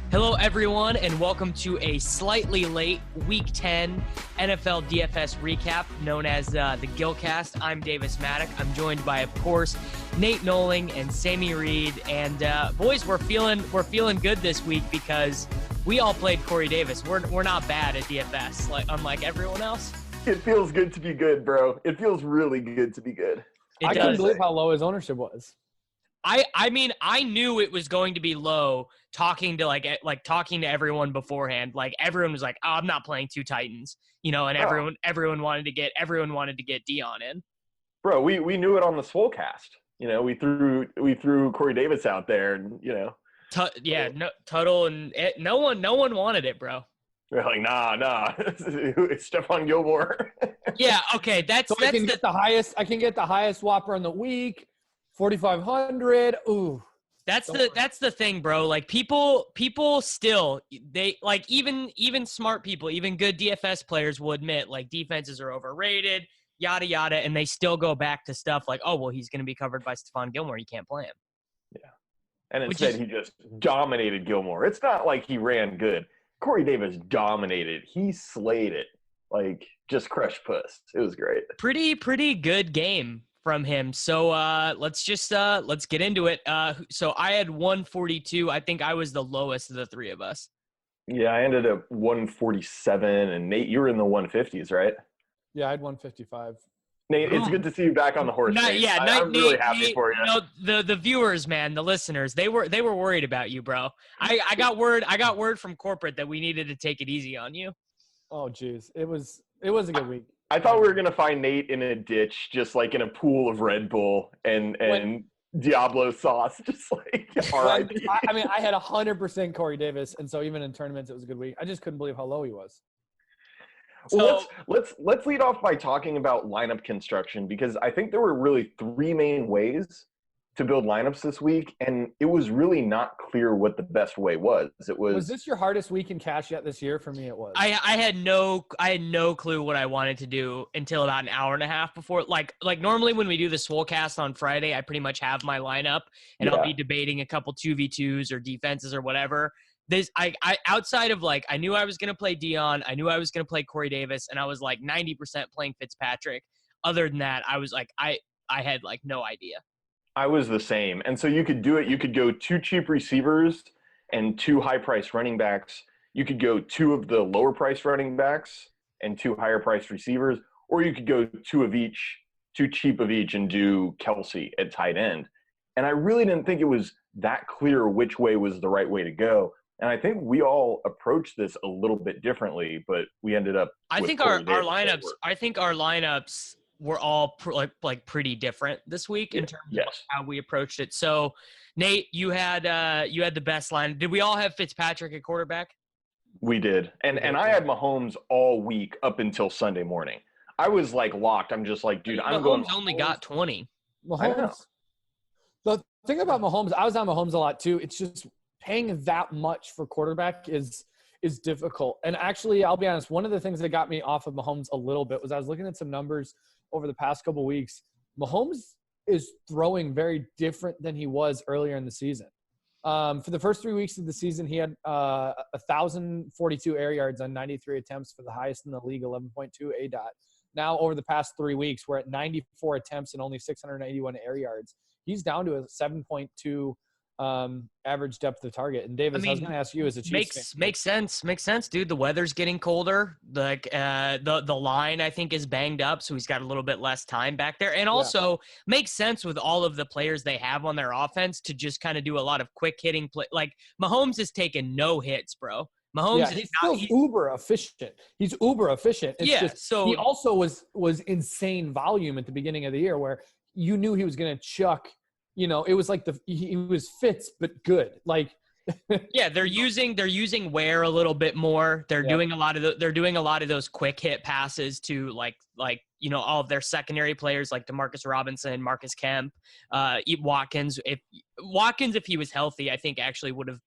Hello, everyone, and welcome to a slightly late Week 10 NFL DFS recap known as the Gillcast. I'm Davis Mattek. I'm joined by, of course, Nate Nohling and Sammy Reed. And boys, we're feeling good this week because we all played Corey Davis. We're not bad at DFS, unlike everyone else. It feels good to be good, bro. It feels really good to be good. I couldn't believe how low his ownership was. I mean, I knew it was going to be low talking to everyone beforehand. Like everyone was like, "Oh, I'm not playing two Titans," and everyone wanted to get Dion in. Bro, we knew it on the Swolecast. We threw Corey Davis out there, and Tuttle and no one wanted it, bro. They're like, nah, it's Stephon Gilmore. Yeah, okay, I can get the highest Whopper in the week. 4,500. Ooh. That's the thing, bro. Like people still, they like even smart people, even good DFS players will admit like defenses are overrated, yada yada, and they still go back to stuff like, oh well, he's going to be covered by Stephon Gilmore, you can't play him. Yeah, and instead he just dominated Gilmore. It's not like he ran good. Corey Davis dominated. He slayed it, like just crushed puss. It was great. Pretty good game from him. So let's get into it. So I had 142. I think I was the lowest of the three of us. Yeah, I ended up 147, and Nate, you were in the 150s, right? Yeah, I had 155. Nate, it's good to see you back on the horse. I'm really happy for you. The viewers, man, the listeners, they were worried about you, bro. I got word from corporate that we needed to take it easy on you. Oh, geez, it was a good week. I thought we were gonna find Nate in a ditch, just like in a pool of Red Bull and Diablo sauce, just like R.I.P. I mean, I had 100% Corey Davis, and so even in tournaments, it was a good week. I just couldn't believe how low he was. Well, let's lead off by talking about lineup construction, because I think there were really three main ways to build lineups this week, and it was really not clear what the best way was. Was this your hardest week in cash yet this year? For me, it was. I had no clue what I wanted to do until about an hour and a half before. Like normally when we do the Swolecast on Friday, I pretty much have my lineup, and I'll be debating a couple 2v2s or defenses or whatever. I outside of like, I knew I was going to play Dion. I knew I was going to play Corey Davis, and I was like 90% playing Fitzpatrick. Other than that, I was like, I had like no idea. I was the same. And so you could do it. You could go two cheap receivers and two high-priced running backs. You could go two of the lower-priced running backs and two higher-priced receivers, or you could go two cheap of each, and do Kelsey at tight end. And I really didn't think it was that clear which way was the right way to go. And I think we all approached this a little bit differently, but we ended up. I think our lineups were all pretty different this week in terms of how we approached it. So, Nate, you had the best line. Did we all have Fitzpatrick at quarterback? We did, and I had Mahomes all week up until Sunday morning. I was like locked. I'm just like, dude, I'm going. Mahomes only got 20. Mahomes. The thing about Mahomes, I was on Mahomes a lot too. It's just paying that much for quarterback is difficult. And actually, I'll be honest, one of the things that got me off of Mahomes a little bit was I was looking at some numbers over the past couple of weeks. Mahomes is throwing very different than he was earlier in the season. For the first 3 weeks of the season, he had 1,042 air yards on 93 attempts, for the highest in the league, 11.2 ADOT. Now, over the past 3 weeks, we're at 94 attempts and only 681 air yards. He's down to a 7.2 average depth of target. And Davis, I was going to ask you as a Chiefs fan. Makes sense, dude. The weather's getting colder. Like the line, I think, is banged up, so he's got a little bit less time back there. And also makes sense with all of the players they have on their offense to just kind of do a lot of quick hitting play. Like Mahomes has taken no hits, bro. Mahomes he's uber efficient. He's uber efficient. So he also was insane volume at the beginning of the year, where you knew he was going to chuck. It was like he was Fitz, but good. Like, yeah, they're using Ware a little bit more. They're doing a lot of those quick hit passes to like all of their secondary players like Demarcus Robinson, Marcus Kemp, Watkins. If he was healthy, I think actually would have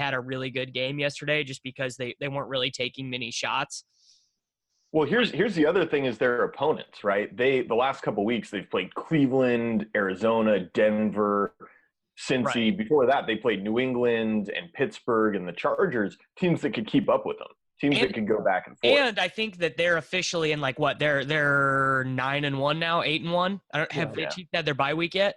had a really good game yesterday, just because they weren't really taking many shots. Well, here's the other thing is their opponents, right? The last couple weeks they've played Cleveland, Arizona, Denver, Cincy. Right. Before that, they played New England and Pittsburgh and the Chargers, teams that could keep up with them, teams that could go back and forth. And I think that they're officially in like what they're 9-1 now, 8-1. I don't have they had their bye week yet.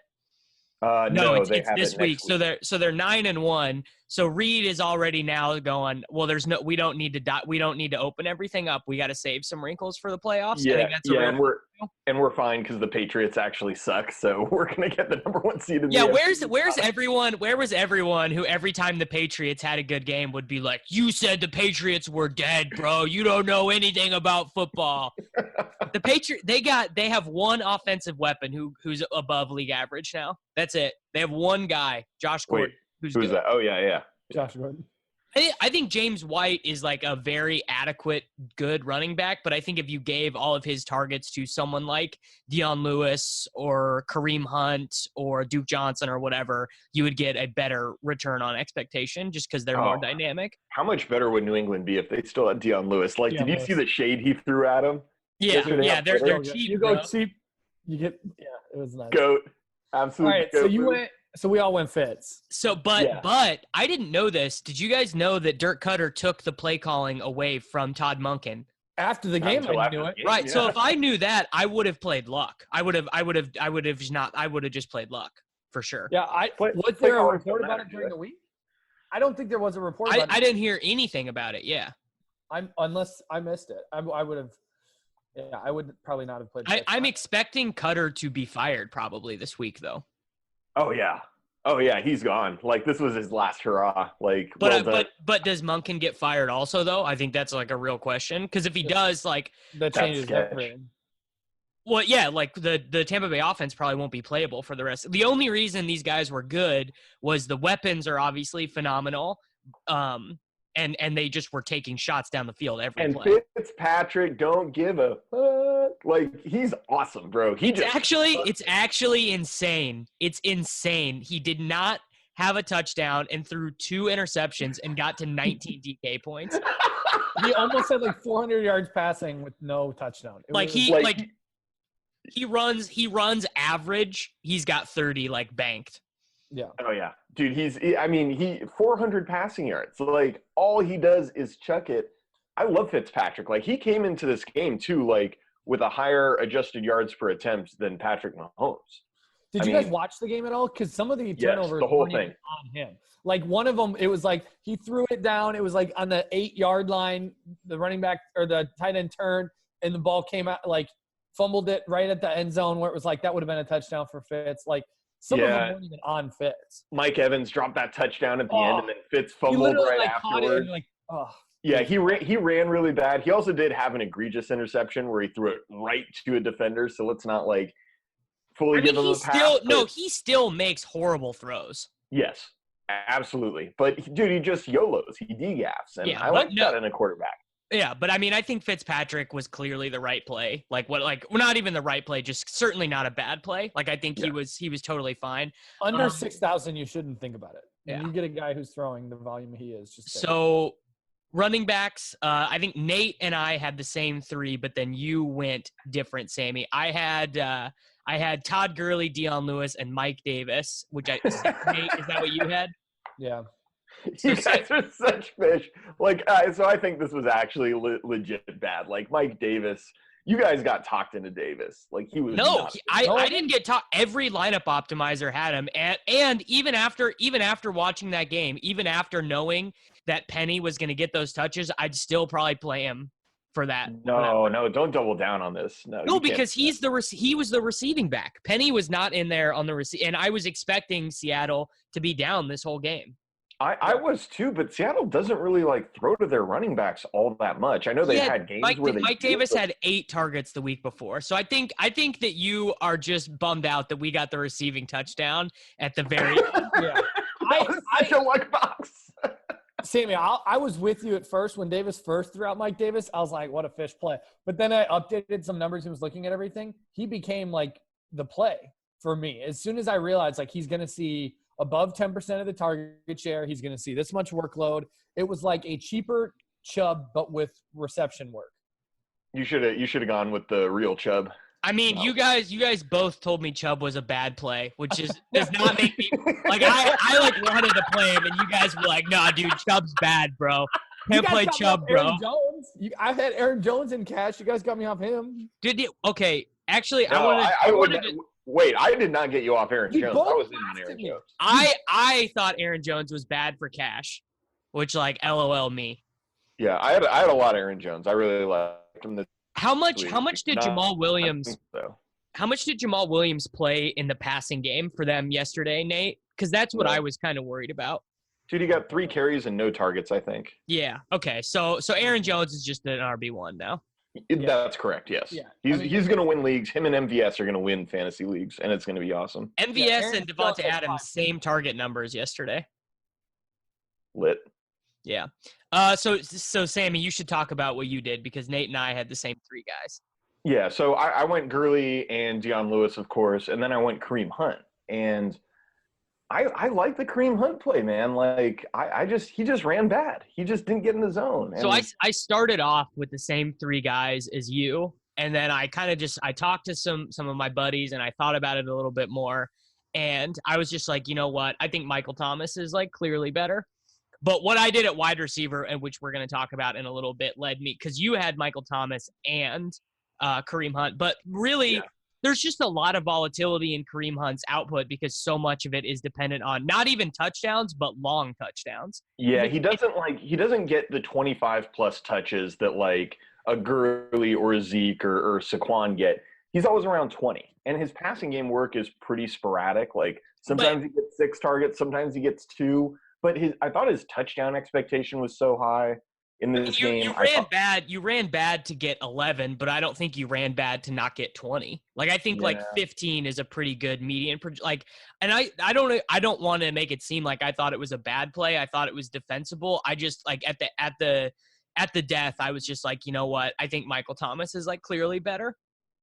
No, it's they have this it week. next week. So they're 9-1. So Reed is already now going, well, we don't need to open everything up. We got to save some wrinkles for the playoffs. Yeah, I think that's and we're fine because the Patriots actually suck. So we're gonna get the number 1 seed in the AFC. Where's everyone? Where was everyone who every time the Patriots had a good game would be like, you said the Patriots were dead, bro. You don't know anything about football. The Patriots, they have one offensive weapon who's above league average now. That's it. They have one guy, Josh Gordon, who's that? Oh yeah. Josh Gordon. I think James White is like a very adequate, good running back, but I think if you gave all of his targets to someone like Deion Lewis or Kareem Hunt or Duke Johnson or whatever, you would get a better return on expectation just because they're more dynamic. How much better would New England be if they still had Deion Lewis? Like, did you see the shade he threw at him? Yeah, they're cheap. You go cheap, you get it was nice. Goat. Absolutely. All right, so you went. So we all went Fitz. So, but I didn't know this. Did you guys know that Dirk Cutter took the play calling away from Todd Monken after the game? I knew it. Right. Yeah. So if I knew that, I would have played luck. I would have just played luck for sure. Yeah. Was there a report about it during the week? I don't think there was a report. I didn't hear anything about it. Yeah. Unless I missed it. I would have. Yeah, I would probably not have played. I'm expecting Cutter to be fired probably this week though. Oh yeah, he's gone. Like this was his last hurrah. Like, but does Monken get fired also though? I think that's like a real question because if he does, like that changes everything. Well, yeah, like the Tampa Bay offense probably won't be playable for the rest. The only reason these guys were good was the weapons are obviously phenomenal. And they just were taking shots down the field every play. And Fitzpatrick don't give a fuck. Like, he's awesome, bro. It's actually insane. It's insane. He did not have a touchdown and threw 2 interceptions and got to 19 DK points. He almost had like 400 yards passing with no touchdown. He runs average. He's got 30 like banked. Yeah. Oh yeah, dude. He 400 passing yards. So, like all he does is chuck it. I love Fitzpatrick. Like he came into this game too, like with a higher adjusted yards per attempt than Patrick Mahomes. Did you guys watch the game at all? Because some of the turnovers the whole thing on him. Like one of them, it was like he threw it down. It was like on the 8-yard line. The running back or the tight end turned, and the ball came out like fumbled it right at the end zone where it was like that would have been a touchdown for Fitz. Like. Some of them weren't even on Fitz. Mike Evans dropped that touchdown at the end, and then Fitz fumbled right afterwards. Yeah, he ran really bad. He also did have an egregious interception where he threw it right to a defender. So let's not like fully give him a pass. He still makes horrible throws. Yes, absolutely. But dude, he just YOLOs. He degaffs, and I like that in a quarterback. Yeah, but I mean, I think Fitzpatrick was clearly the right play. Not even the right play, just certainly not a bad play. Like I think he was totally fine. Under 6,000, you shouldn't think about it. Yeah. You get a guy who's throwing the volume he is. So running backs, I think Nate and I had the same 3, but then you went different, Sammy. I had Todd Gurley, Deion Lewis, and Mike Davis. Nate, is that what you had? Yeah. You guys are such fish. Like, so I think this was actually legit bad. Like Mike Davis, you guys got talked into Davis. Like he was. I didn't get talked. Every lineup optimizer had him, and even after watching that game, even after knowing that Penny was going to get those touches, I'd still probably play him for that. No, don't double down on this. No, because he was the receiving back. Penny was not in there on the receive, and I was expecting Seattle to be down this whole game. I was too, but Seattle doesn't really like throw to their running backs all that much. I know they had games where Mike Davis had 8 targets the week before, so I think that you are just bummed out that we got the receiving touchdown at the very end. Yeah, such a luck box. Sammy, I was with you at first when Davis first threw out Mike Davis. I was like, what a fish play. But then I updated some numbers and was looking at everything. He became like the play for me. As soon as I realized like he's going to see above 10% of the target share, he's going to see this much workload. It was like a cheaper Chubb, but with reception work. You should have gone with the real Chubb. I mean, No. you guys both told me Chubb was a bad play, which does not make me like I like wanted to play him, and you guys were like, "Nah, dude, Chubb's bad, bro. Can't play Chubb, bro." Aaron Jones. I had Aaron Jones in cash. You guys got me off him. Did you? Okay, actually, No, I wanted to. Wait, I did not get you off Aaron Jones. I was in on Aaron Jones. I thought Aaron Jones was bad for cash, which like LOL me. Yeah, I had a lot of Aaron Jones. I really liked him this How much week. did Jamal Williams So. How much did Jamal Williams play in the passing game for them yesterday, Nate? Because that's what I was kind of worried about. Dude, he got 3 carries and no targets, I think. Yeah. Okay. So Aaron Jones is just an RB1 now. That's correct. Yes. Yeah. He's going to win leagues. Him and MVS are going to win fantasy leagues, and it's going to be awesome. MVS and Devontae Adams, same target numbers yesterday. Lit. Yeah. So Sammy, you should talk about what you did because Nate and I had the same 3 guys. Yeah, so I went Gurley and Deion Lewis, of course, and then I went Kareem Hunt. And I like the Kareem Hunt play, man. Like, he just ran bad. He just didn't get in the zone. And so I started off with the same 3 guys as you, and then I kind of I talked to some of my buddies, and I thought about it a little bit more, and I was just like, you know what? I think Michael Thomas is, like, clearly better. But what I did at wide receiver, and which we're going to talk about in a little bit, led me – because you had Michael Thomas and – Kareem Hunt, but really there's just a lot of volatility in Kareem Hunt's output because so much of it is dependent on not even touchdowns, but long touchdowns. Yeah, he doesn't get the 25 plus touches that like a Gurley or a Zeke or Saquon get. He's always around 20, and his passing game work is pretty sporadic. Like sometimes he gets 6 targets, sometimes he gets 2, but I thought his touchdown expectation was so high. In this game, you ran bad to get 11, but I don't think you ran bad to not get 20. Like I think like 15 is a pretty good median. Like, and I don't want to make it seem like I thought it was a bad play. I thought it was defensible. I just like at the death, I was just like, you know what? I think Michael Thomas is like clearly better.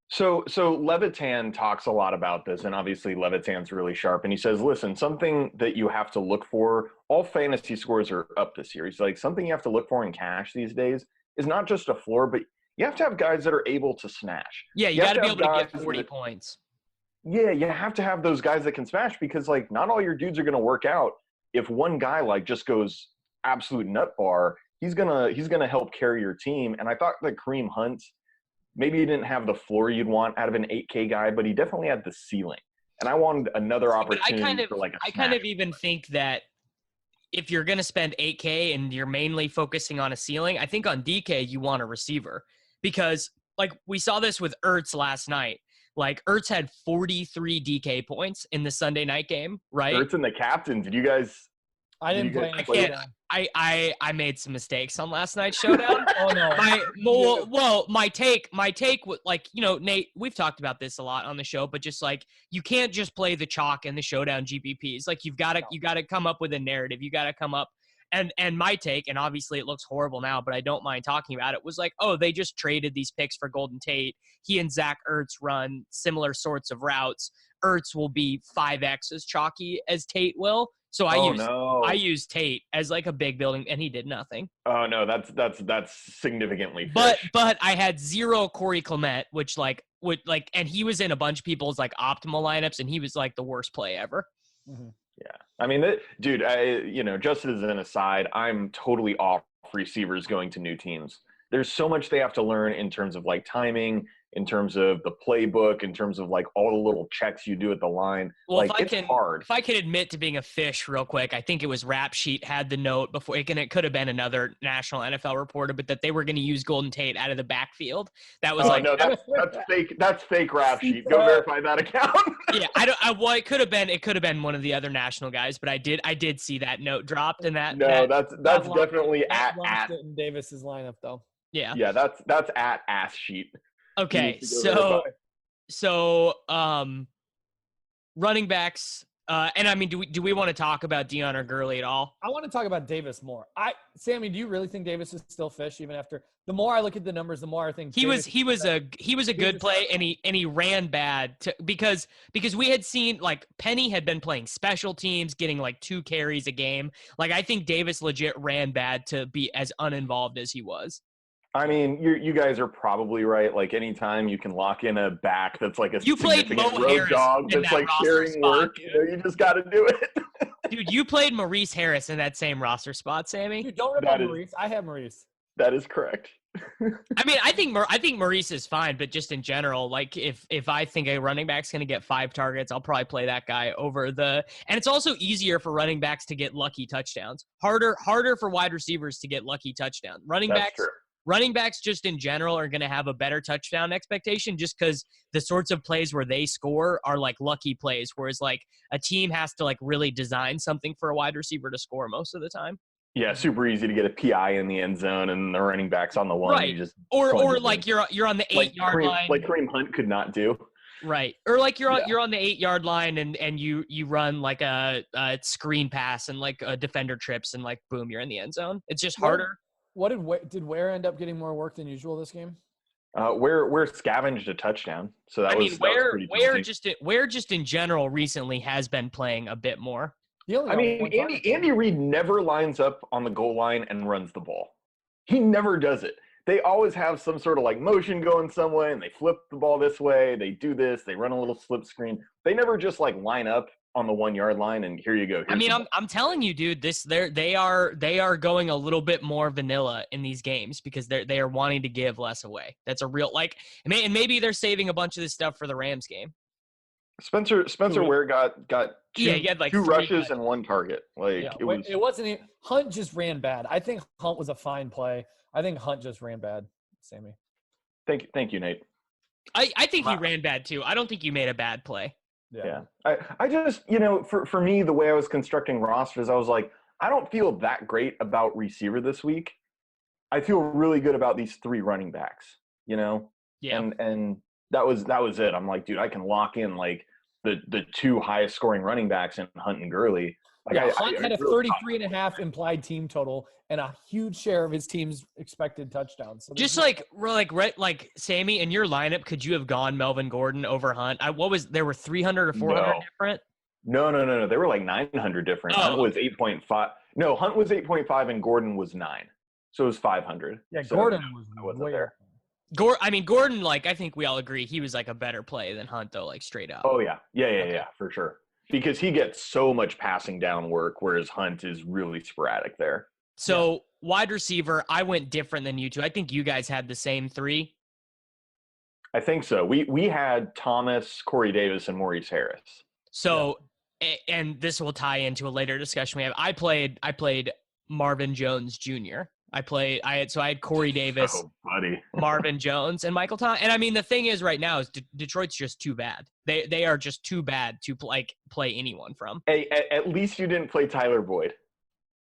So Levitan talks a lot about this, and obviously Levitan's really sharp. And he says, listen, something that you have to look for, all fantasy scores are up this year. He's like, something you have to look for in cash these days is not just a floor, but you have to have guys that are able to smash. Yeah, you got to be able to get 40 points. Yeah, you have to have those guys that can smash because, like, not all your dudes are going to work out. If one guy, like, just goes absolute nut bar, he's gonna help carry your team. And I thought that Kareem Hunt, maybe he didn't have the floor you'd want out of an 8K guy, but he definitely had the ceiling. And I wanted another opportunity for like a smash. I kind of even think that if you're going to spend 8K and you're mainly focusing on a ceiling, I think on DK you want a receiver because like we saw this with Ertz last night. Like Ertz had 43 DK points in the Sunday night game, right? Ertz and the captain. Did you guys? I didn't play. I made some mistakes on last night's showdown. Oh no. My take was like, you know, Nate, we've talked about this a lot on the show, but just like you can't just play the chalk and the showdown GPPs. Like you got to come up with a narrative. You got to come up and my take, and obviously it looks horrible now, but I don't mind talking about it, was like, oh, they just traded these picks for Golden Tate. He and Zach Ertz run similar sorts of routes. Ertz will be 5x as chalky as Tate will. So I used Tate as like a big building, and he did nothing. Oh no, that's significantly fish. But I had 0 Corey Clement, which and he was in a bunch of people's like optimal lineups, and he was like the worst play ever. Mm-hmm. Yeah, I mean, dude, just as an aside, I'm totally off receivers going to new teams. There's so much they have to learn in terms of like timing, in terms of the playbook, in terms of like all the little checks you do at the line. Well, like, it's hard. If I can admit to being a fish real quick, I think it was Rap Sheet had the note before it could have been another national NFL reporter, but that they were going to use Golden Tate out of the backfield. That was no, that's fake. That's fake Rap Sheet. Go verify that account. Yeah, it could have been one of the other national guys, but I did see that note dropped in that. No, that's definitely at in Davis's lineup though. Yeah. Yeah, that's at Ass Sheet. Okay, so running backs, and I mean, do we want to talk about Deion or Gurley at all? I want to talk about Davis more. Sammy, do you really think Davis is still fish even after? The more I look at the numbers, the more I think he was a good play, and he ran bad because we had seen like Penny had been playing special teams, getting like 2 carries a game. Like I think Davis legit ran bad to be as uninvolved as he was. I mean, you guys are probably right. Like anytime you can lock in a back that's like a You played significant Mo road Harris dog in that's that like roster carrying spot, work, dude. you just got to do it. Dude, you played Maurice Harris in that same roster spot, Sammy. Dude, don't rip on Maurice. I have Maurice. That is correct. I mean, I think Maurice is fine, but just in general, like if I think a running back's going to get 5 targets, I'll probably play that guy over the. And it's also easier for running backs to get lucky touchdowns. Harder for wide receivers to get lucky touchdowns. Running backs just in general are going to have a better touchdown expectation just because the sorts of plays where they score are like lucky plays, whereas like a team has to like really design something for a wide receiver to score most of the time. Yeah, super easy to get a PI in the end zone and the running back's on the one. Right. You just or like you're on the 8-yard line. Like Kareem Hunt could not do. Right. Or like you're on the 8-yard line and you run like a screen pass and like a defender trips and like boom, you're in the end zone. It's just harder. What did Ware end up getting more work than usual this game? Ware scavenged a touchdown, so that was pretty Ware just in general recently has been playing a bit more. I mean, Andy Reid never lines up on the goal line and runs the ball. He never does it. They always have some sort of like motion going some way, and they flip the ball this way. They do this. They run a little slip screen. They never just like line up on the 1-yard line and here you go. I mean, I'm telling you, dude, they are going a little bit more vanilla in these games because they are wanting to give less away. That's a real like, and maybe they're saving a bunch of this stuff for the Rams game. Spencer Ware got two, he had like 2 rushes and 1 target. Like it wasn't Hunt just ran bad. I think Hunt was a fine play. I think Hunt just ran bad, Sammy. Thank you, Nate. I think he ran bad too. I don't think you made a bad play. Yeah. I just, for me, the way I was constructing rosters, I was like, I don't feel that great about receiver this week. I feel really good about these 3 running backs, Yeah. And that was it. I'm like, dude, I can lock in like the 2 highest scoring running backs in Hunt and Gurley. Like Hunt had a 33.5 implied team total and a huge share of his team's expected touchdowns. So just like Sammy, in your lineup, could you have gone Melvin Gordon over Hunt? There were 300 or 400 different? No. They were like 900 different. Hunt was 8.5. No, Hunt was 8.5 and Gordon was 9. So it was 500. Yeah, so Gordon was way there. Gordon, like, I think we all agree he was like a better play than Hunt, though, like straight up. Oh, yeah. Yeah, for sure. Because he gets so much passing down work, whereas Hunt is really sporadic there. So wide receiver, I went different than you two. I think you guys had the same 3. I think so. We had Thomas, Corey Davis, and Maurice Harris. So, and this will tie into a later discussion we have. I played Marvin Jones Jr. I had Corey Davis, Marvin Jones, and Michael Thomas. And I mean, the thing is right now is Detroit's just too bad. They are just too bad to play anyone from. Hey, at least you didn't play Tyler Boyd.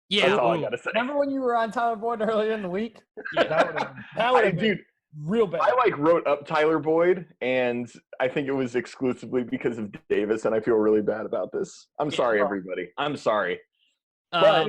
Yeah. That's all I gotta say. Remember when you were on Tyler Boyd earlier in the week? Yeah, that would have been real bad. I wrote up Tyler Boyd, and I think it was exclusively because of Davis, and I feel really bad about this. I'm sorry, everybody. I'm sorry. But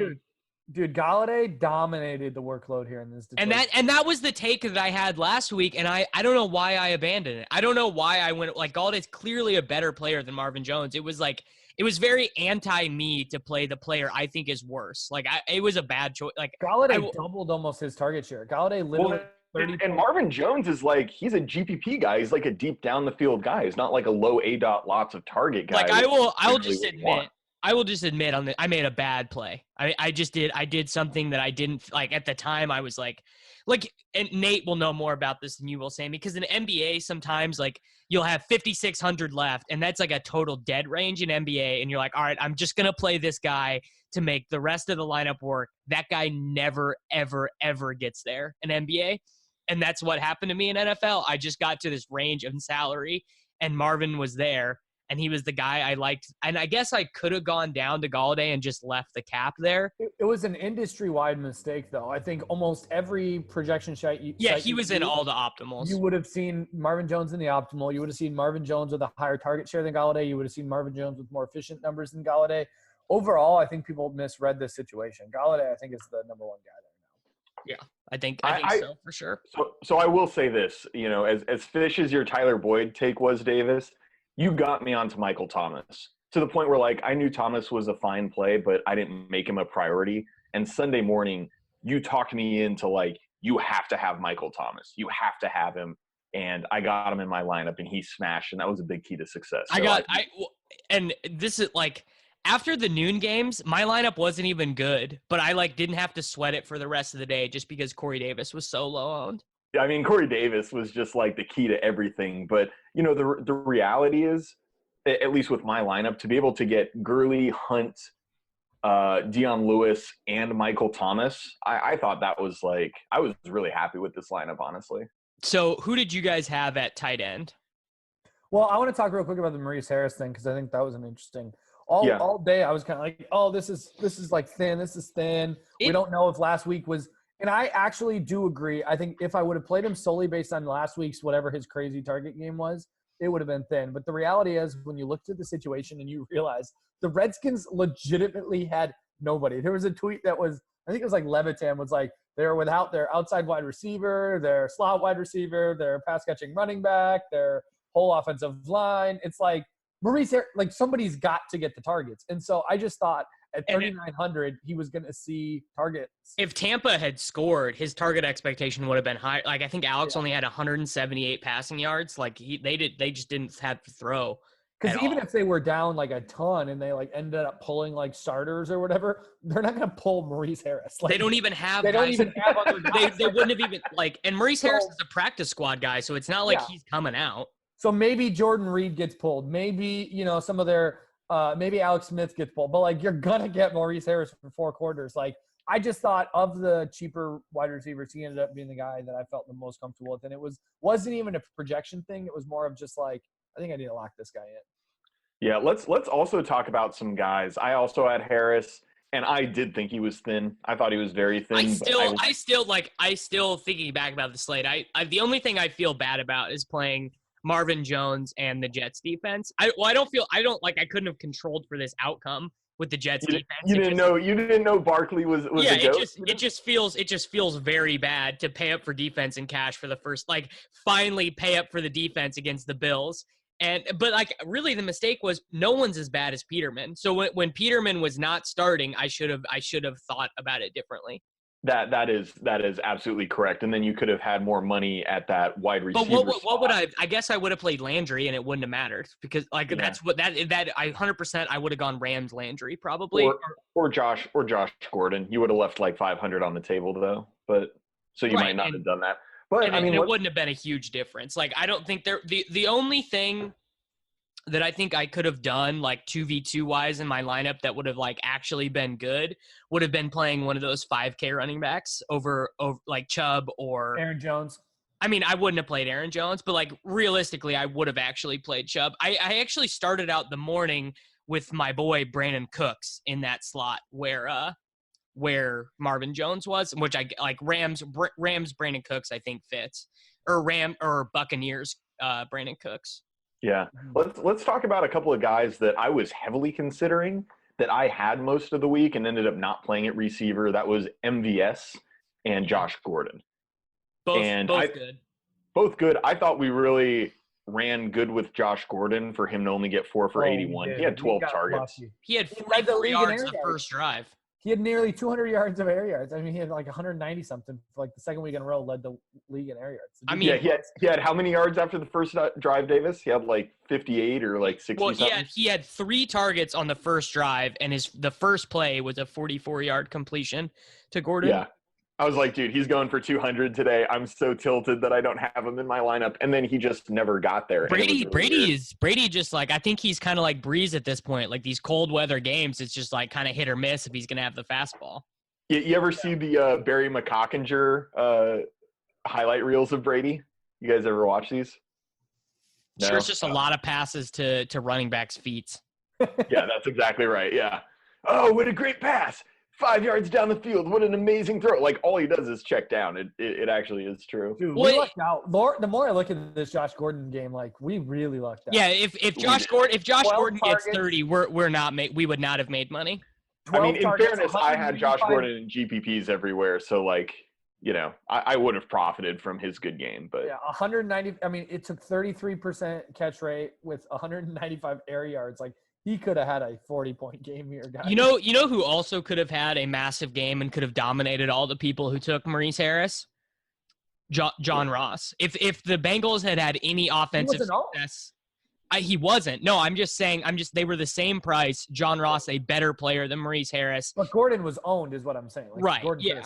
dude, Galladay dominated the workload here in this. Detroit. And that was the take that I had last week, and I don't know why I abandoned it. I don't know why I went like Galladay's clearly a better player than Marvin Jones. It was very anti-me to play the player I think is worse. Like it was a bad choice. Like Galladay doubled almost his target share. Galladay literally 30. And Marvin Jones is like, he's a GPP guy. He's like a deep down the field guy. He's not like a low ADOT lots of target guy. Like I will just admit I made a bad play. I did something that I didn't like at the time. I was like, and Nate will know more about this than you will, Sammy, because in NBA sometimes like you'll have 5,600 left, and that's like a total dead range in NBA, and you're like, all right, I'm just gonna play this guy to make the rest of the lineup work. That guy never, ever, ever gets there in NBA, and that's what happened to me in NFL. I just got to this range of salary, and Marvin was there. And he was the guy I liked. And I guess I could have gone down to Galladay and just left the cap there. It was an industry-wide mistake, though. I think almost every projection site he was in all the optimals. You would have seen Marvin Jones in the optimal. You would have seen Marvin Jones with a higher target share than Galladay. You would have seen Marvin Jones with more efficient numbers than Galladay. Overall, I think people misread this situation. Galladay, I think, is the number 1 guy there now. Yeah, I think so, for sure. So I will say this, as fish as your Tyler Boyd take was, Davis, you got me onto Michael Thomas to the point where, like, I knew Thomas was a fine play, but I didn't make him a priority. And Sunday morning, you talked me into, like, you have to have Michael Thomas. You have to have him. And I got him in my lineup, and he smashed, and that was a big key to success. So and this is like after the noon games, my lineup wasn't even good, but I like didn't have to sweat it for the rest of the day just because Corey Davis was so low owned. I mean, Corey Davis was just like the key to everything. But, you know, the reality is, at least with my lineup, to be able to get Gurley, Hunt, Dion Lewis, and Michael Thomas, I thought that was like – I was really happy with this lineup, honestly. So who did you guys have at tight end? Well, I want to talk real quick about the Maurice Harris thing because I think that was an interesting – all day I was kind of like, oh, this is like thin. This is thin. We don't know if last week was – and I actually do agree. I think if I would have played him solely based on last week's whatever his crazy target game was, it would have been thin. But the reality is when you looked at the situation and you realize the Redskins legitimately had nobody. There was a tweet that was – I think it was like Levitan was like, they're without their outside wide receiver, their slot wide receiver, their pass-catching running back, their whole offensive line. It's like Maurice – like somebody's got to get the targets. And so I just thought – at 3,900, he was going to see targets. If Tampa had scored, his target expectation would have been high. Like I think Alex only had 178 passing yards. Like they just didn't have to throw. Because even if they were down like a ton and they like ended up pulling like starters or whatever, they're not going to pull Maurice Harris. Like, they don't even have. They don't even have other guys. They wouldn't have even like. And Maurice Harris is a practice squad guy, so it's not like he's coming out. So maybe Jordan Reed gets pulled. Maybe some of their. Maybe Alex Smith gets pulled, but like you're gonna get Maurice Harris for 4 quarters. Like I just thought of the cheaper wide receivers, he ended up being the guy that I felt the most comfortable with, and it wasn't even a projection thing. It was more of just like I think I need to lock this guy in. Yeah, let's also talk about some guys. I also had Harris, and I did think he was thin. I thought he was very thin. I still thinking back about the slate. I the only thing I feel bad about is playing Marvin Jones and the Jets defense. I couldn't have controlled for this outcome with the Jets defense. You didn't know Barkley was a goat? It just feels very bad to pay up for defense in cash for the first, like finally pay up for the defense against the Bills. But like really the mistake was no one's as bad as Peterman. So when Peterman was not starting, I should have thought about it differently. That is absolutely correct. And then you could have had more money at that wide receiver. But what would I guess I would have played Landry and it wouldn't have mattered because that's what that I 100% I would have gone Rams Landry probably or Josh Gordon. You would have left like 500 on the table though. But so you might not have done that. But I mean it wouldn't have been a huge difference. Like I don't think the only thing that I think I could have done like 2v2 wise in my lineup that would have like actually been good would have been playing one of those 5K running backs over like Chubb or Aaron Jones. I mean, I wouldn't have played Aaron Jones, but like realistically, I would have actually played Chubb. I actually started out the morning with my boy Brandon Cooks in that slot where Marvin Jones was, which I like Rams Brandon Cooks I think fits or Buccaneers Brandon Cooks. Yeah. Let's talk about a couple of guys that I was heavily considering that I had most of the week and ended up not playing at receiver. That was MVS and Josh Gordon. Both good. I thought we really ran good with Josh Gordon for him to only get 4 for 81. He had 12 targets. He had 44 yards the first drive. He had nearly 200 yards of air yards. I mean, he had like 190 something. Like the second week in a row, led the league in air yards. I mean, he had how many yards after the first drive, Davis? He had like 58 or like 60. Well, he had 3 targets on the first drive, and the first play was a 44-yard completion to Gordon. Yeah, I was like, dude, he's going for 200 today. I'm so tilted that I don't have him in my lineup, and then he just never got there. Brady just like I think he's kind of like Breeze at this point. Like these cold weather games, it's just like kind of hit or miss if he's gonna have the fastball. You ever see the Barry McCockinger highlight reels of Brady? You guys ever watch these? No? Sure, it's just a lot of passes to running backs' feet. Yeah, that's exactly right. Yeah. Oh, what a great pass! 5 yards down the field. What an amazing throw. Like, all he does is check down. It actually is true. Dude, we lucked out. The more I look at this Josh Gordon game, like, we really lucked out. Yeah, if Josh Gordon gets 30, we would not have made money. I mean, in fairness, I had Josh Gordon in GPPs everywhere, so, like, you know, I would have profited from his good game. But yeah, 190 – I mean, it took 33% catch rate with 195 air yards. Like, he could have had a 40-point game here, guys. You know who also could have had a massive game and could have dominated all the people who took Maurice Harris? John Ross. If the Bengals had any offensive success, he wasn't. No, I'm just saying. They were the same price. John Ross, a better player than Maurice Harris. But Gordon was owned, is what I'm saying. Like, right. Gordon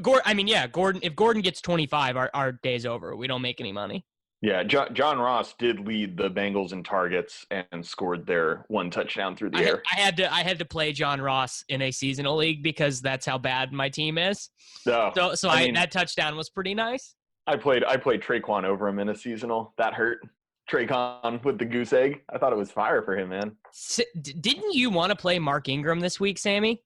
Gordon. If Gordon gets 25, our day's over. We don't make any money. Yeah, John Ross did lead the Bengals in targets and scored their one touchdown through the air. I had to play John Ross in a seasonal league because that's how bad my team is. So that touchdown was pretty nice. I played Traquan over him in a seasonal. That hurt. Traquan with the goose egg. I thought it was fire for him, man. Didn't you want to play Mark Ingram this week, Sammy?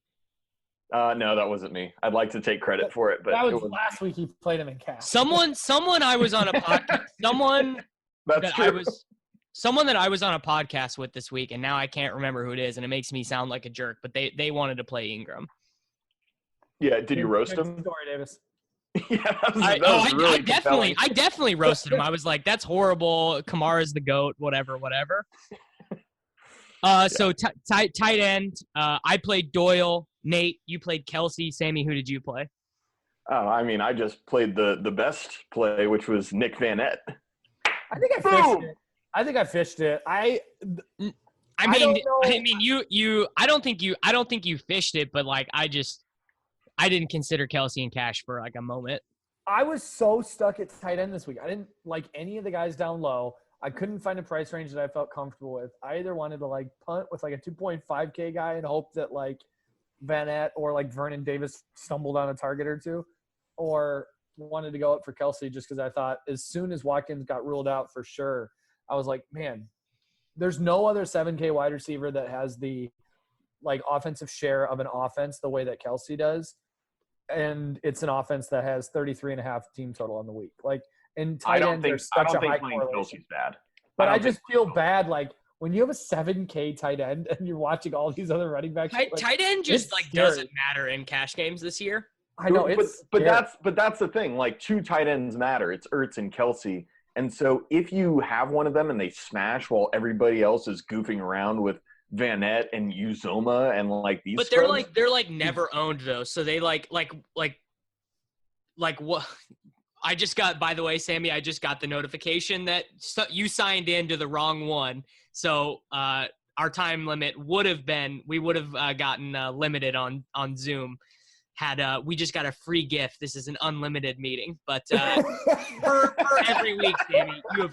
No, that wasn't me. I'd like to take credit for it, but that was last week. He played him in cash. Someone I was on a podcast. Someone that I was on a podcast with this week, and now I can't remember who it is, and it makes me sound like a jerk. But they wanted to play Ingram. Yeah, did you roast him? Story, Davis. Yeah, I definitely roasted him. I was like, "That's horrible. Kamara's the GOAT. Whatever." So tight end. I played Doyle. Nate, you played Kelsey. Sammy, who did you play? Oh, I mean, I just played the best play, which was Nick Vanette. I think I fished it. I don't think you fished it, but like I didn't consider Kelsey in cash for like a moment. I was so stuck at tight end this week. I didn't like any of the guys down low. I couldn't find a price range that I felt comfortable with. I either wanted to like punt with like a 2.5K guy and hope that like Vanette or like Vernon Davis stumbled on a target or two, or wanted to go up for Kelsey just because I thought as soon as Watkins got ruled out for sure, I was like, man, there's no other 7K wide receiver that has the like offensive share of an offense the way that Kelsey does. And it's an offense that has 33.5 team total on the week. Like, and tight ends are such a high correlation. Bad. But I just feel bad, like, when you have a 7K tight end and you're watching all these other running backs. Tight end just, like, doesn't matter in cash games this year. I know. But that's the thing. Like, two tight ends matter. It's Ertz and Kelsey. And so if you have one of them and they smash while everybody else is goofing around with Vanette and Uzoma and like these, but they're like never owned though. So they like what? I just got, by the way, Sammy, I just got the notification that you signed in to the wrong one. So our time limit would have gotten limited on Zoom. We just got a free gift. This is an unlimited meeting, but for every week, Sammy, you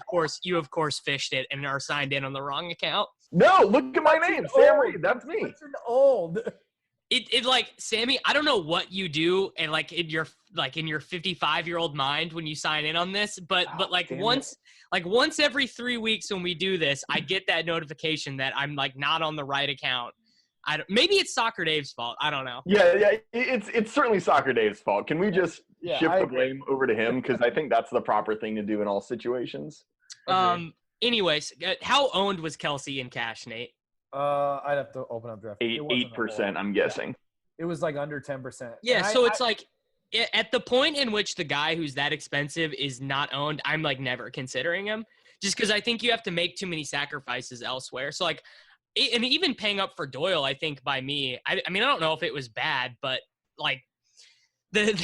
of course fished it and are signed in on the wrong account. No, look at my name, Sam Reed. That's me. That's an old. It like, Sammy, I don't know what you do and like in your 55-year-old mind when you sign in on this, but once every 3 weeks when we do this, I get that notification that I'm like not on the right account. Maybe it's Soccer Dave's fault. I don't know. Yeah, it's certainly Soccer Dave's fault. Can we just shift the blame over to him? Because I think that's the proper thing to do in all situations. Anyways, how owned was Kelsey in cash, Nate? I'd have to open up draft. 8%, I'm guessing. It was like under 10%. Yeah, so it's like at the point in which the guy who's that expensive is not owned, I'm like never considering him, just because I think you have to make too many sacrifices elsewhere. So like. And even paying up for Doyle, I think by me, I mean, I don't know if it was bad, but like the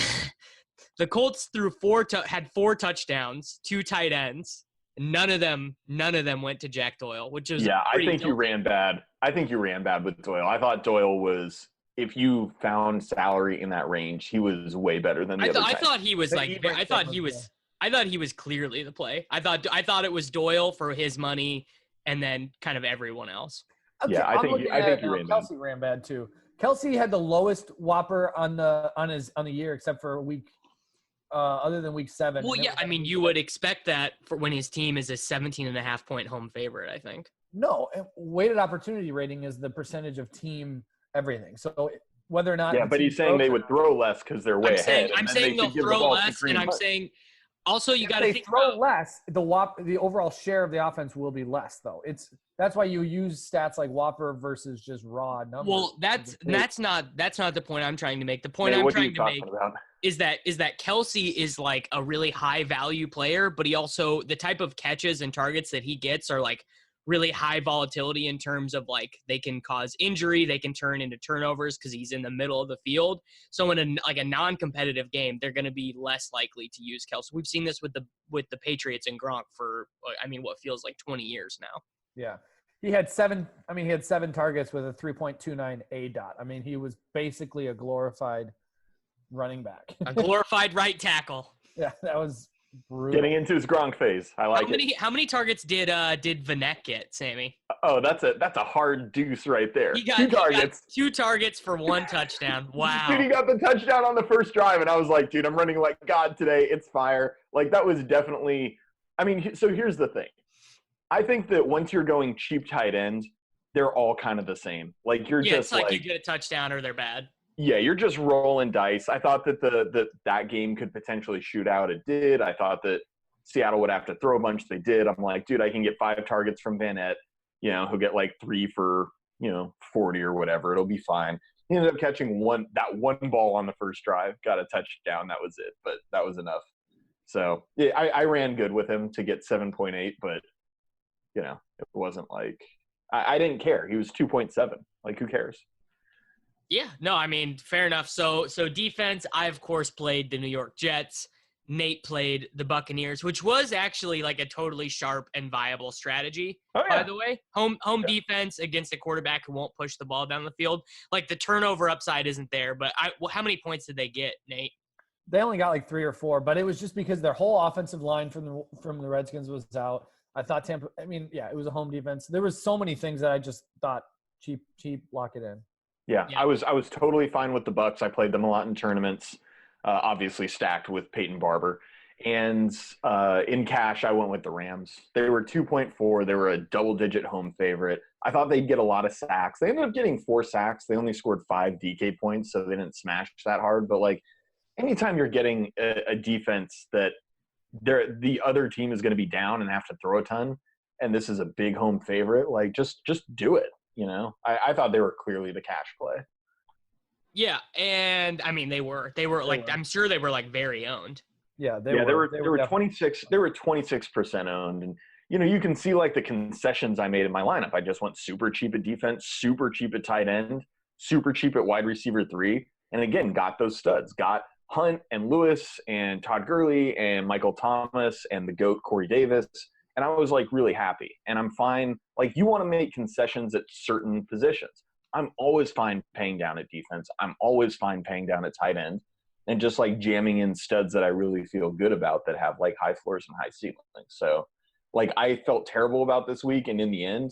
Colts had 4 touchdowns, 2 tight ends. None of them went to Jack Doyle, which is I think you ran bad. I think you ran bad with Doyle. I thought Doyle was, if you found salary in that range, he was way better than the other. I thought he was I thought he was clearly the play. I thought it was Doyle for his money, and then kind of everyone else. Okay, yeah, I think you ran bad. Kelsey ran bad too. Kelsey had the lowest Whopper on the year, except for a week, other than week 7. Well, yeah, I mean, you would expect that for when his team is a 17.5 point home favorite. I think. No, weighted opportunity rating is the percentage of team everything. So whether or not. Yeah, but he's saying they would throw less because they're way ahead. I'm saying they'll throw less, and I'm saying. Also, you got to think throw less. The overall share of the offense will be less, though. That's why you use stats like Whopper versus just raw numbers. Well, that's not the point I'm trying to make. The point I'm trying to make is that Kelsey is like a really high value player, but he also, the type of catches and targets that he gets are like really high volatility in terms of like they can cause injury, they can turn into turnovers because he's in the middle of the field. So in a non-competitive game, they're going to be less likely to use Kelce. We've seen this with the Patriots and Gronk for what feels like 20 years now. Yeah. He had 7 targets with a 3.29 ADOT. I mean, he was basically a glorified running back. A glorified right tackle. Yeah, that was brutal. Getting into his Gronk phase. I like it. How many targets did Vanek get, Sammy? Oh, that's a hard deuce right there. He got 2 targets. 2 targets for 1 touchdown. Wow. Dude, he got the touchdown on the first drive, and I was like, dude, I'm running like God today. It's fire. Like, that was definitely – I mean, so here's the thing. I think that once you're going cheap tight end, they're all kind of the same. Like, you're just it's like you get a touchdown or they're bad. Yeah, you're just rolling dice. I thought that that game could potentially shoot out. It did. I thought that Seattle would have to throw a bunch. They did. I'm like, dude, I can get 5 targets from Van Nett. He'll get like 3 for, 40 or whatever. It'll be fine. He ended up catching one ball on the first drive, got a touchdown. That was it, but that was enough. So, yeah, I ran good with him to get 7.8, but, it wasn't like I didn't care. He was 2.7. Like, who cares? Yeah, no, I mean, fair enough. So defense, I, of course, played the New York Jets. Nate played the Buccaneers, which was actually like a totally sharp and viable strategy, by the way. Home defense against a quarterback who won't push the ball down the field. Like, the turnover upside isn't there, but how many points did they get, Nate? They only got like 3 or 4, but it was just because their whole offensive line from the Redskins was out. I thought Tampa – it was a home defense. There was so many things that I just thought cheap, lock it in. Yeah, I was totally fine with the Bucs. I played them a lot in tournaments, obviously stacked with Peyton Barber. And in cash, I went with the Rams. They were 2.4. They were a double-digit home favorite. I thought they'd get a lot of sacks. They ended up getting 4 sacks. They only scored 5 DK points, so they didn't smash that hard. But, like, anytime you're getting a defense that the other team is going to be down and have to throw a ton, and this is a big home favorite, like, just do it. I thought they were clearly the cash play. Yeah, and I mean they were like, I'm sure they were like very owned. Yeah, they were 26. They were 26% owned, and you can see like the concessions I made in my lineup. I just went super cheap at defense, super cheap at tight end, super cheap at wide receiver 3, and again got those studs. Got Hunt and Lewis and Todd Gurley and Michael Thomas and the GOAT Corey Davis. And I was like really happy, and I'm fine. Like, you want to make concessions at certain positions. I'm always fine paying down at defense. I'm always fine paying down at tight end, and just like jamming in studs that I really feel good about that have like high floors and high ceilings. So like, I felt terrible about this week. And in the end,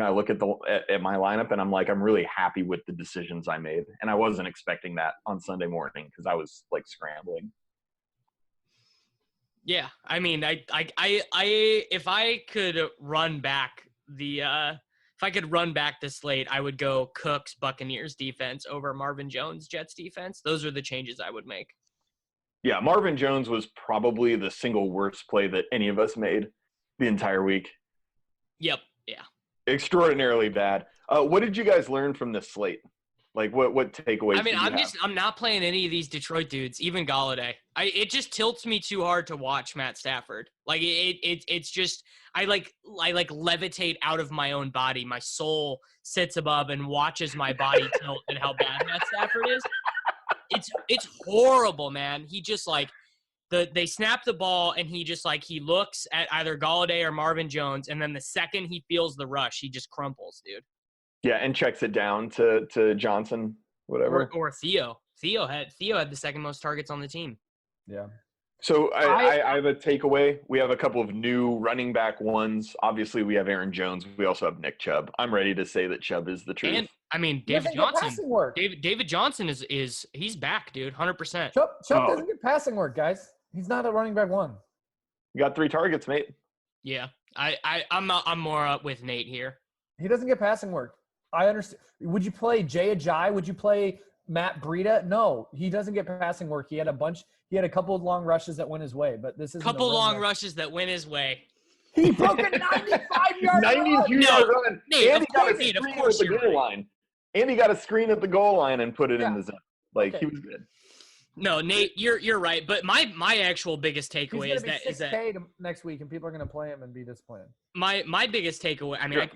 I look at at my lineup and I'm like, I'm really happy with the decisions I made. And I wasn't expecting that on Sunday morning because I was like scrambling. Yeah, I mean, I if I could run back the slate, I would go Cooks Buccaneers defense over Marvin Jones Jets defense. Those are the changes I would make. Yeah, Marvin Jones was probably the single worst play that any of us made the entire week. Yep. Yeah. Extraordinarily bad. What did you guys learn from this slate? Like, what takeaways? I mean, I'm not playing any of these Detroit dudes, even Galladay. It just tilts me too hard to watch Matt Stafford. Like, it's just I levitate out of my own body. My soul sits above and watches my body tilt at how bad Matt Stafford is. It's horrible, man. He just like they snap the ball and he just like he looks at either Galladay or Marvin Jones, and then the second he feels the rush, he just crumples, dude. Yeah, and checks it down to Johnson, whatever. Or Theo. Theo had the second most targets on the team. Yeah. So I have a takeaway. We have a couple of new running back ones. Obviously, we have Aaron Jones. We also have Nick Chubb. I'm ready to say that Chubb is the truth. And I mean, David Johnson. David Johnson is he's back, dude, 100%. Chubb doesn't get passing work, guys. He's not a running back 1. You got 3 targets, mate. Yeah, I'm more with Nate here. He doesn't get passing work. I understand. Would you play Jay Ajayi? Would you play Matt Breida? No, he doesn't get passing work. He had a couple of long rushes that went his way, but this is rushes that went his way. He broke a 95-yard 92-yard run. Nate, and he got a screen at the goal line. And he got a screen at the goal line and put it in the zone. Like, he was good. No, Nate, you're right. But my actual biggest takeaway is that next week, and people are going to play him and be disappointed. My biggest takeaway. I mean,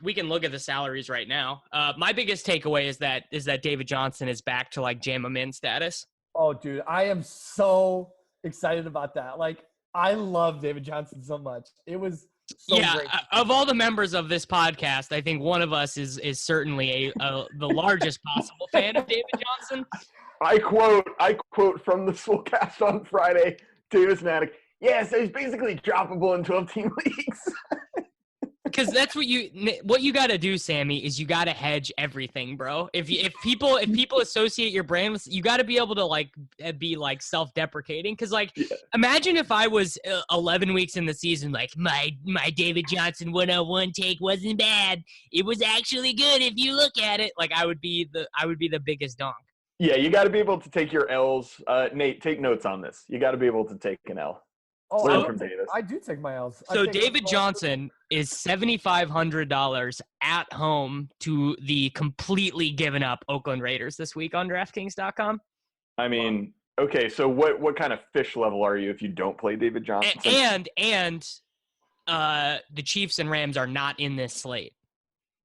we can look at the salaries right now. My biggest takeaway is that David Johnson is back to like jam him in status. Oh, dude, I am so excited about that. Like, I love David Johnson so much. It was so great. Of all the members of this podcast, I think one of us is certainly the largest possible fan of David Johnson. I quote from the Gillcast on Friday, Davis Mattek. Yeah, so he's basically droppable in 12-team leagues. Because that's what you got to do, Sammy, is you got to hedge everything, bro. If people associate your brand with, you got to be able to be self-deprecating. Because imagine if I was 11 weeks in the season, like my David Johnson 101 take wasn't bad. It was actually good if you look at it. Like I would be the biggest donk. Yeah, you got to be able to take your L's. Nate, take notes on this. You got to be able to take an L. Learn from Davis. I do take my L's. So David Johnson is $7,500 at home to the completely given up Oakland Raiders this week on DraftKings.com. I mean, okay, so what kind of fish level are you if you don't play David Johnson? And the Chiefs and Rams are not in this slate.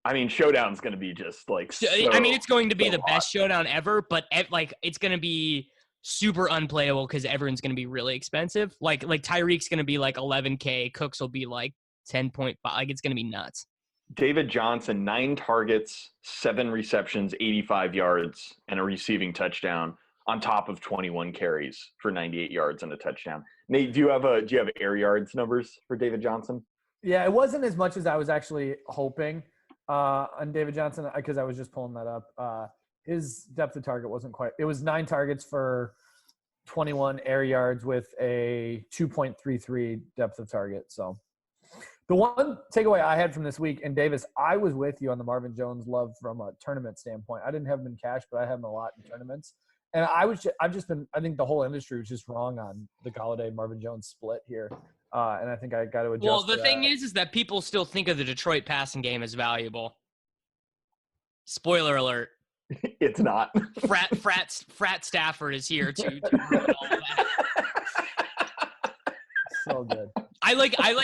I mean, showdown's going to be just it's going to be the best showdown ever, but it's going to be super unplayable because everyone's going to be really expensive. Like Tyreek's going to be like $11K. Cooks will be like 10.5. Like it's going to be nuts. David Johnson, 9 targets, 7 receptions, 85 yards, and a receiving touchdown on top of 21 carries for 98 yards and a touchdown. Nate, do you have air yards numbers for David Johnson? Yeah, it wasn't as much as I was actually hoping on David Johnson because I was just pulling that up. His depth of target wasn't quite – it was 9 targets for 21 air yards with a 2.33 depth of target. So the one takeaway I had from this week, and Davis, I was with you on the Marvin Jones love from a tournament standpoint. I didn't have him in cash, but I have him a lot in tournaments. And I think the whole industry was just wrong on the Golladay Marvin Jones split here. And I think I got to adjust. Well, the thing is that people still think of the Detroit passing game as valuable. Spoiler alert. It's not. Frat Stafford is here to ruin all of that. So good. I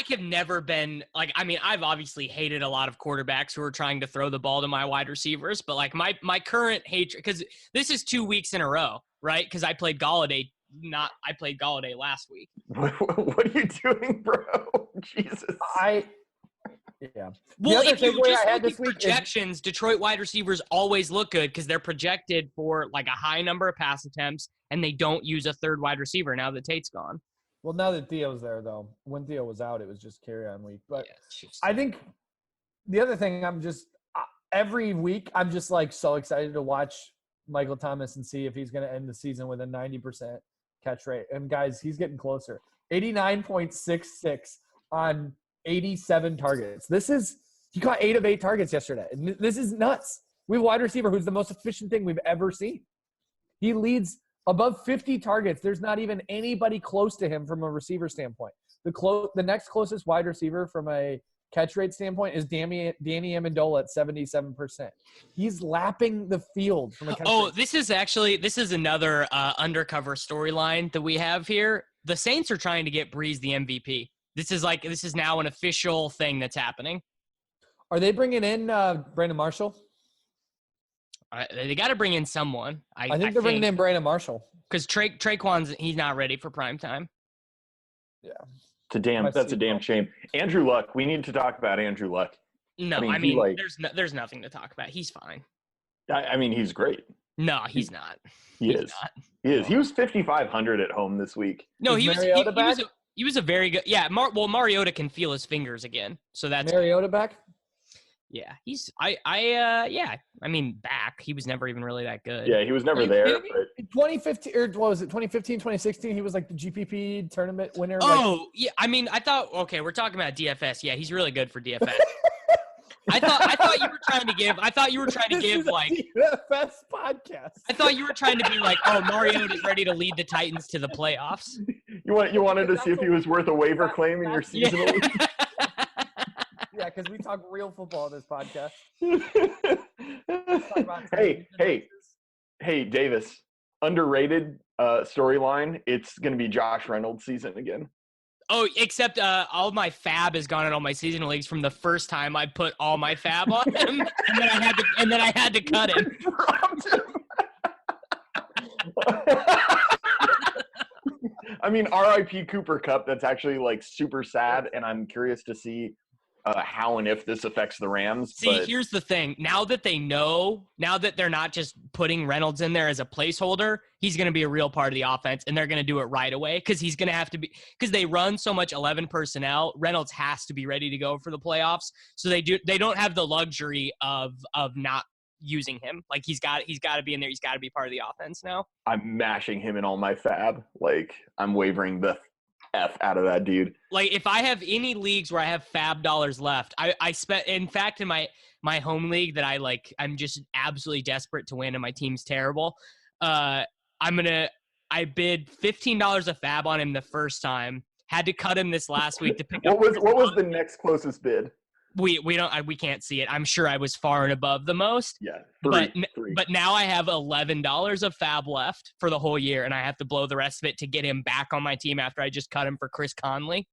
have never been I've obviously hated a lot of quarterbacks who are trying to throw the ball to my wide receivers, but my current hatred, because this is 2 weeks in a row, right? Because I played Golladay last week. What are you doing, bro? Jesus. Yeah. Well, if you just look at projections, Detroit wide receivers always look good because they're projected for like a high number of pass attempts, and they don't use a third wide receiver now that Tate's gone. Well, now that Theo's there, though, when Theo was out, it was just carry-on week. But I think the other thing, every week, I'm just like so excited to watch Michael Thomas and see if he's going to end the season with a 90% catch rate. And guys, he's getting closer. 89.66 on 87 targets. He caught 8 of 8 targets yesterday. This is nuts. We have a wide receiver who's the most efficient thing we've ever seen. He leads above 50 targets. There's not even anybody close to him from a receiver standpoint. The next closest wide receiver from a catch rate standpoint is Danny Amendola at 77%. He's lapping the field from a catch rate. This is another undercover storyline that we have here. The Saints are trying to get Breeze the MVP. This is now an official thing that's happening. Are they bringing in Brandon Marshall? They got to bring in someone. I think they're bringing in Brandon Marshall because Traquan's he's not ready for prime time. Yeah, that's a damn shame. Andrew Luck. We need to talk about Andrew Luck. No, there's nothing to talk about. He's fine. I mean, he's great. No, he's not. He is. He was 5,500 at home this week. No, he was a very good. Yeah, Mariota can feel his fingers again, so that's Mariota back. Yeah, back. He was never even really that good. Yeah, he was never there. But... In 2015, or what was it, 2015, 2016, he was like the GPP tournament winner. Yeah. I mean, I thought, okay, we're talking about DFS. Yeah, he's really good for DFS. I thought you were trying to give like DFS podcast. I thought you were trying to be like, oh, Mariota's ready to lead the Titans to the playoffs. You wanted to see if he was worth a waiver claim in your seasonal league? Yeah, because we talk real football on this podcast. Hey, Davis. Underrated storyline, it's going to be Josh Reynolds season again. Oh, except all my fab is gone in all my seasonal leagues from the first time I put all my fab on him, and then I had to cut him. I mean, RIP Cooper Kupp. That's actually like super sad, and I'm curious to see how and if this affects the Rams. See, here's the thing. Now that they know, now that they're not just putting Reynolds in there as a placeholder, he's going to be a real part of the offense, and they're going to do it right away because he's going to have to be – because they run so much 11 personnel, Reynolds has to be ready to go for the playoffs. So they don't have the luxury of not using him. Like, he's got to be in there. He's got to be part of the offense now. I'm mashing him in all my fab. Like, I'm wavering the F out of that dude. Like, if I have any leagues where I have fab dollars left, I spent, in fact, in my home league that I'm just absolutely desperate to win and my team's terrible. I bid $15 a fab on him the first time. Had to cut him this last week to pick up. What was the next closest bid? We can't see it. I'm sure I was far and above the most. Yeah, three. But now I have $11 of fab left for the whole year, and I have to blow the rest of it to get him back on my team after I just cut him for Chris Conley.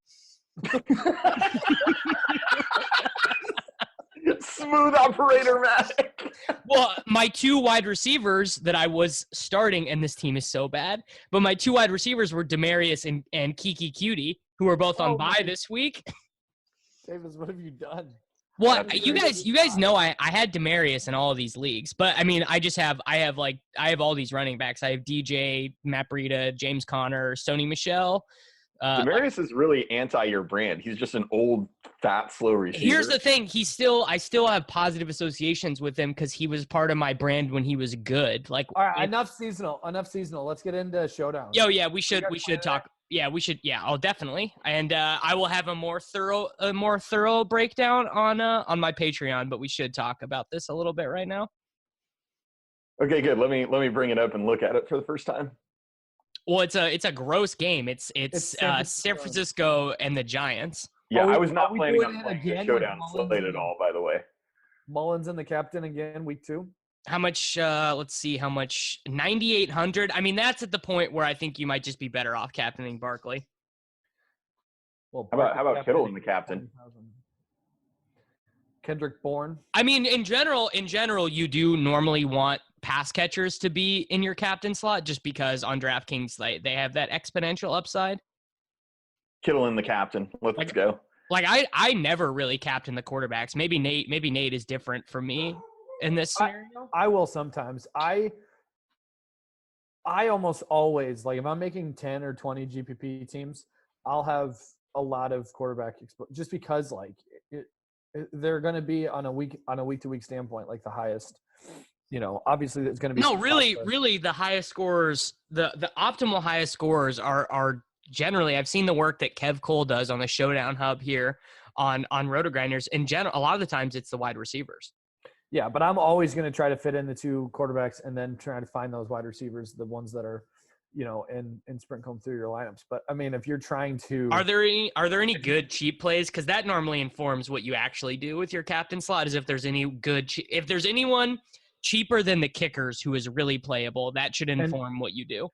Smooth operator, Mattek. Well, my two wide receivers that I was starting, and this team is so bad, but my two wide receivers were Demarius and Kiki Cutie, who are both on bye this week. Davis, what have you done? Well, you guys know I had Demarius in all of these leagues, but I mean, I have all these running backs. I have DJ, Matt Breida, James Conner, Sony Michel. Demarius is really anti your brand. He's just an old, fat, slow receiver. Here's the thing: I still have positive associations with him because he was part of my brand when he was good. Like, all right, enough seasonal. Let's get into showdown. Yeah, we should talk. Yeah, we should. Yeah, I'll definitely. And I will have a more thorough breakdown on my Patreon. But we should talk about this a little bit right now. Okay, good. Let me bring it up and look at it for the first time. Well, it's a gross game. It's San Francisco and the Giants. Yeah, I was not planning on playing the showdown slate at all. By the way, Mullins and the captain again, week 2. How much? Let's see. How much? 9,800. I mean, that's at the point where I think you might just be better off captaining Barkley. Well, how about Kittle and the captain? Kendrick Bourne. I mean, in general, you do normally want pass catchers to be in your captain slot, just because on DraftKings they have that exponential upside. Kittle and the captain. Let's go. Like I never really captain the quarterbacks. Maybe Nate is different from me in this scenario. I will sometimes. I almost always, like, if I'm making 10 or 20 GPP teams, I'll have a lot of quarterback just because, like, they're going to be on a week to week standpoint, like the highest. You know, obviously there's going to be really the highest scorers, the optimal highest scorers are generally. I've seen the work that Kev Cole does on the Showdown Hub here on RotoGrinders. In general, a lot of the times it's the wide receivers. Yeah, but I'm always going to try to fit in the two quarterbacks and then try to find those wide receivers, the ones that are, you know, and sprinkle them through your lineups. But I mean, if you're trying to, are there any good cheap plays? Because that normally informs what you actually do with your captain slot. Is if there's anyone cheaper than the kickers who is really playable, that should inform what you do.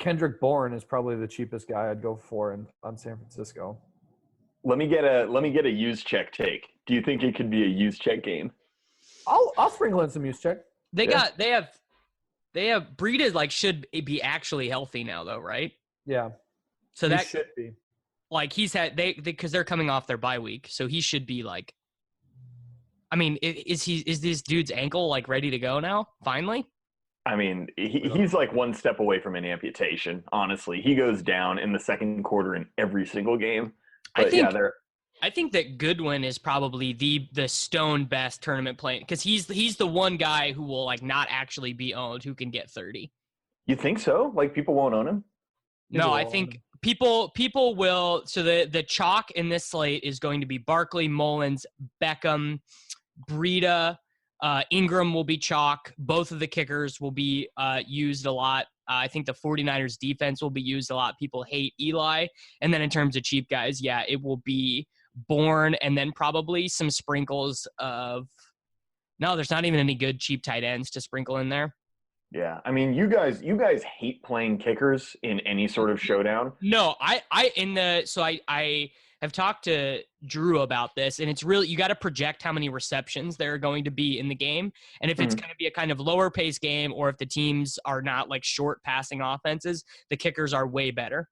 Kendrick Bourne is probably the cheapest guy I'd go for on San Francisco. Let me get a use check take. Do you think it could be a use check game? I'll sprinkle in some use check. They have Breida, like, should be actually healthy now though, right? Yeah. So that should be. Like, he's had because they're coming off their bye week, so he should be like. I mean, is this dude's ankle like ready to go now? Finally. I mean, he's like one step away from an amputation. Honestly, he goes down in the second quarter in every single game. But I think that Goodwin is probably the stone best tournament play because he's the one guy who will, like, not actually be owned, who can get 30. You think so? Like, people won't own him? No, I think people will. So the chalk in this slate is going to be Barkley, Mullins, Beckham, Breida, Ingram will be chalk. Both of the kickers will be used a lot. I think the 49ers defense will be used a lot. People hate Eli. And then in terms of cheap guys, yeah, it will be Bourne and then probably some sprinkles of – no, there's not even any good cheap tight ends to sprinkle in there. Yeah, I mean, you guys hate playing kickers in any sort of showdown. No, I have talked to Drew about this, and it's really, you got to project how many receptions there are going to be in the game, and if it's going to be a kind of lower pace game, or if the teams are not like short passing offenses, the kickers are way better.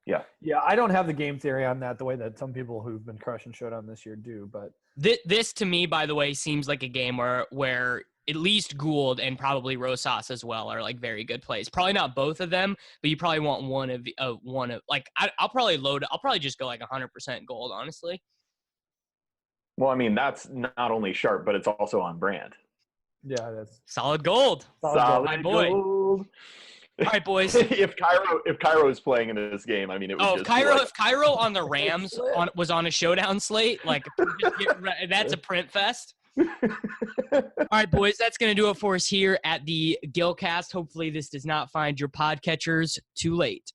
Yeah. Yeah, I don't have the game theory on that the way that some people who've been crushing Showdown this year do, but This to me, by the way, seems like a game where at least Gould and probably Rosas as well are like very good plays. Probably not both of them, but you probably want one of like I'll probably just go like 100% Gold, honestly. Well, I mean, that's not only sharp, but it's also on brand. yeah, that's Solid Gold. Solid my boy. Gold. All right, boys. if Cairo is playing in this game, I mean, it would if Cairo on the Rams was on a showdown slate, like that's a print fest. All right, boys, that's going to do it for us here at the Gillcast. Hopefully this does not find your podcatchers too late.